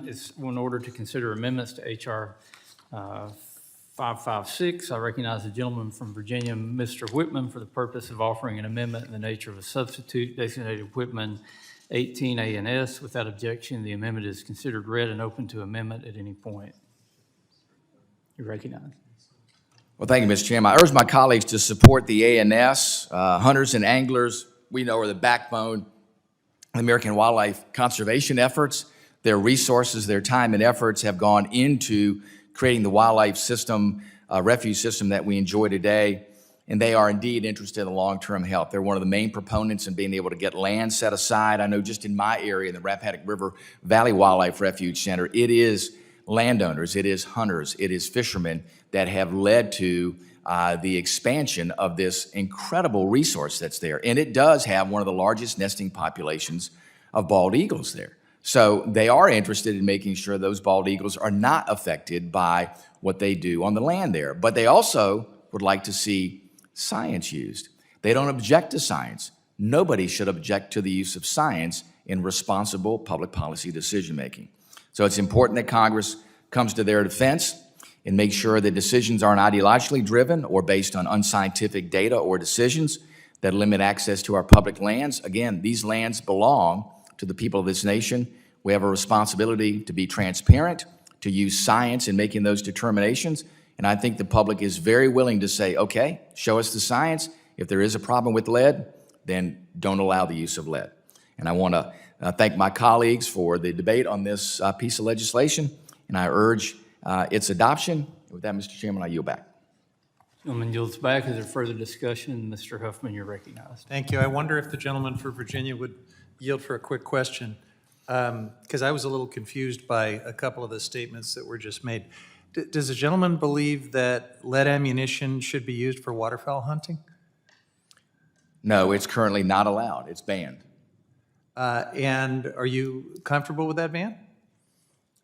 is in order to consider amendments to H.R. 556. I recognize the gentleman from Virginia, Mr. Whitman, for the purpose of offering an amendment in the nature of a substitute designated Whitman 18A and S. Without objection, the amendment is considered read and open to amendment at any point. You recognize. Well, thank you, Mr. Chairman. I urge my colleagues to support the ANS. Hunters and anglers, we know, are the backbone of the American wildlife conservation efforts. Their resources, their time and efforts have gone into creating the wildlife system, refuge system that we enjoy today, and they are indeed interested in long-term health. They're one of the main proponents in being able to get land set aside. I know just in my area, in the Rappahannock River Valley Wildlife Refuge Center, it is landowners, it is hunters, it is fishermen that have led to the expansion of this incredible resource that's there. And it does have one of the largest nesting populations of bald eagles there. So they are interested in making sure those bald eagles are not affected by what they do on the land there. But they also would like to see science used. They don't object to science. Nobody should object to the use of science in responsible public policy decision-making. So it's important that Congress comes to their defense and makes sure that decisions aren't ideologically driven or based on unscientific data or decisions that limit access to our public lands. Again, these lands belong to the people of this nation. We have a responsibility to be transparent, to use science in making those determinations. And I think the public is very willing to say, okay, show us the science. If there is a problem with lead, then don't allow the use of lead. And I want to thank my colleagues for the debate on this piece of legislation, and I urge its adoption. With that, Mr. Chairman, I yield back. Gentleman yields back. Is there further discussion? Mr. Huffman, you're recognized. Thank you. I wonder if the gentleman for Virginia would yield for a quick question, because I was a little confused by a couple of the statements that were just made. Does the gentleman believe that lead ammunition should be used for waterfowl hunting? No, it's currently not allowed. It's banned. And are you comfortable with that ban?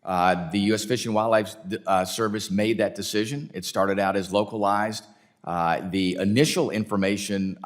The U.S. Fish and Wildlife Service made that decision. It started out as localized. The initial information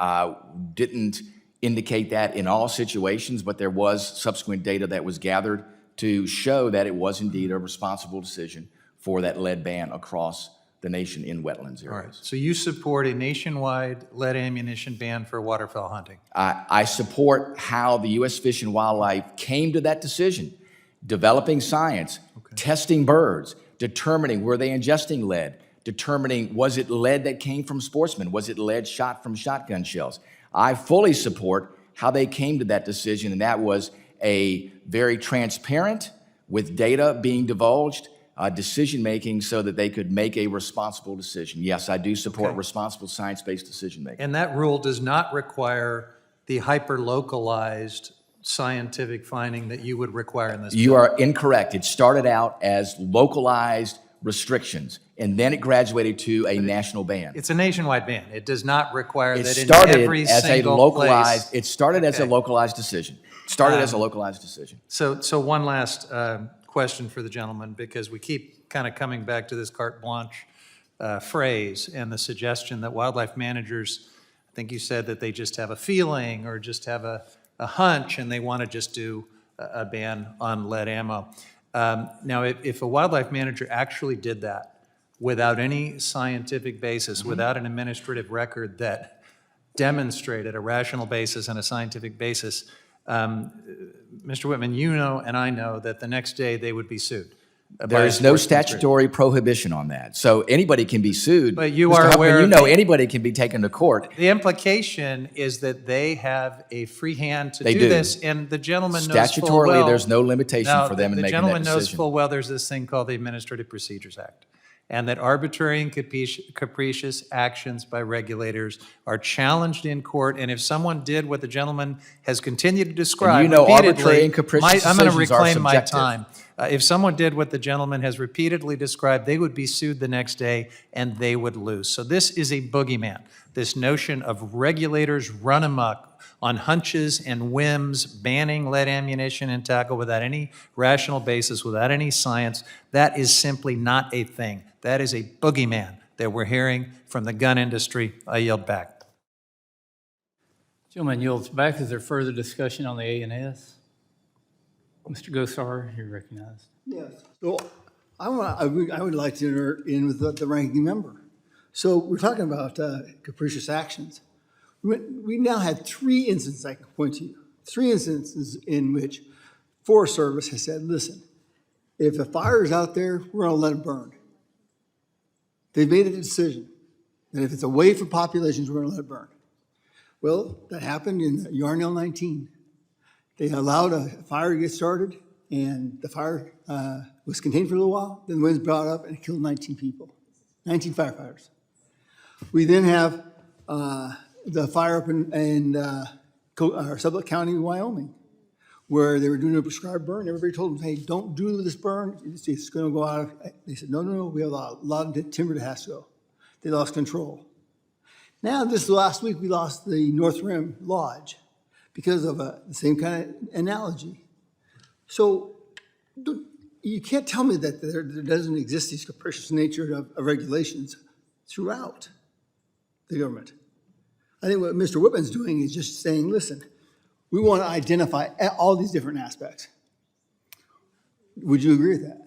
didn't indicate that in all situations, but there was subsequent data that was gathered to show that it was indeed a responsible decision for that lead ban across the nation in wetlands areas. All right. So you support a nationwide lead ammunition ban for waterfowl hunting? I support how the U.S. Fish and Wildlife came to that decision, developing science, testing birds, determining were they ingesting lead, determining was it lead that came from sportsmen, was it lead shot from shotgun shells. I fully support how they came to that decision, and that was a very transparent, with data being divulged, decision-making so that they could make a responsible decision. Yes, I do support responsible science-based decision-making. And that rule does not require the hyper-localized scientific finding that you would require in this bill. You are incorrect. It started out as localized restrictions, and then it graduated to a national ban. It's a nationwide ban. It does not require It that in started every as a single localized. place. It started as a localized decision. Started as a localized decision. So one last question for the gentleman, because we keep kind of coming back to this carte blanche phrase and the suggestion that wildlife managers, I think you said that they just have a feeling or just have a hunch and they want to just do a ban on lead ammo. Now, if a wildlife manager actually did that without any scientific basis, without an administrative record that demonstrated a rational basis and a scientific basis, Mr. Whitman, you know and I know that the next day they would be sued. There is no statutory prohibition on that. So anybody can be sued. But you Mr. are Huffman, aware you of know the- anybody can be taken to court. The implication is that they have a free hand to They do do. this, and the gentleman knows full Statutorily, well. there's no limitation for them in The making that gentleman knows decision. full well there's this thing called the Administrative Procedures Act, and that arbitrary and capricious actions by regulators are challenged in court, and if someone did what the gentleman has continued to describe you know repeatedly, arbitrary and capricious I'm going to decisions are reclaim my subjective. time. If someone did what the gentleman has repeatedly described, they would be sued the next day and they would lose. So this is a boogeyman, this notion of regulators run amok on hunches and whims, banning lead ammunition and tackle without any rational basis, without any science. That is simply not a thing. That is a boogeyman that we're hearing from the gun industry. I yield back. Gentleman yields back. Is there further discussion on the A&S? Mr. Gosar, you're recognized. Yes. So I would like to enter in with the ranking member. So we're talking about capricious actions. We now had 3 instances I can point to you. 3 instances in which Forest Service has said, listen, if a fire is out there, we're going to let it burn. They've made a decision that if it's away from populations, we're going to let it burn. Well, that happened in Yarnell 19. They allowed a fire to get started, and the fire was contained for a little while. Then the winds brought up and it killed 19 people, 19 firefighters. We then have the fire up in Sublette County, Wyoming, where they were doing a prescribed burn. Everybody told them, hey, don't do this burn. It's going to go out. They said, no, we have a lot of timber that has to go. They lost control. Now, this last week, we lost the North Rim Lodge because of the same kind of analogy. So you can't tell me that there doesn't exist these capricious nature of regulations throughout the government. I think what Mr. Whitman's doing is just saying, listen, we want to identify all these different aspects. Would you agree with that?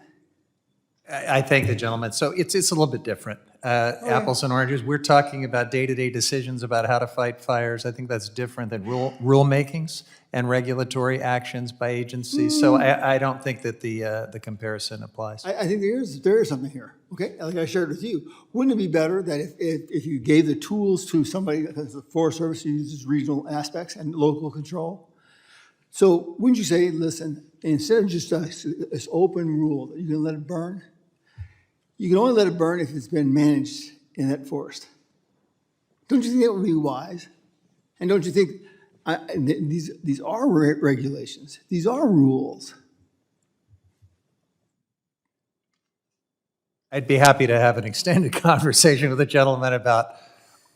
I thank the gentleman. So it's a little bit different. Apples and oranges. We're talking about day-to-day decisions about how to fight fires. I think that's different than rule makings and regulatory actions by agencies. So I don't think that the comparison applies. I think there is something here. Okay, like I shared with you, wouldn't it be better that if you gave the tools to somebody, because the Forest Service uses regional aspects and local control? So wouldn't you say, listen, instead of just this open rule that you can let it burn, you can only let it burn if it's been managed in that forest? Don't you think that would be wise? And don't you think these are regulations? These are rules. I'd be happy to have an extended conversation with the gentleman about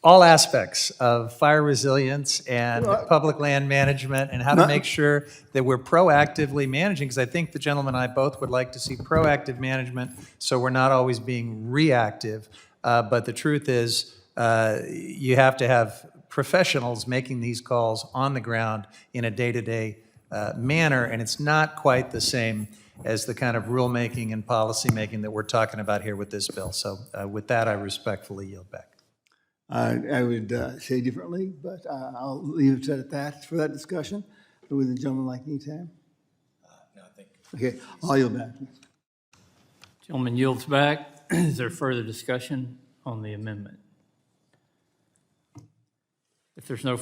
all aspects of fire resilience and public land management and how to make sure that we're proactively managing, because I think the gentleman and I both would like to see proactive management so we're not always being reactive. But the truth is you have to have professionals making these calls on the ground in a day-to-day manner, and it's not quite the same as the kind of rulemaking and policymaking that we're talking about here with this bill. So with that, I respectfully yield back. I would say differently, but I'll leave it at that for that discussion. Would the gentleman like any time? No, I think. Okay, I'll yield back. Gentleman yields back. Is there further discussion on the amendment? If there's no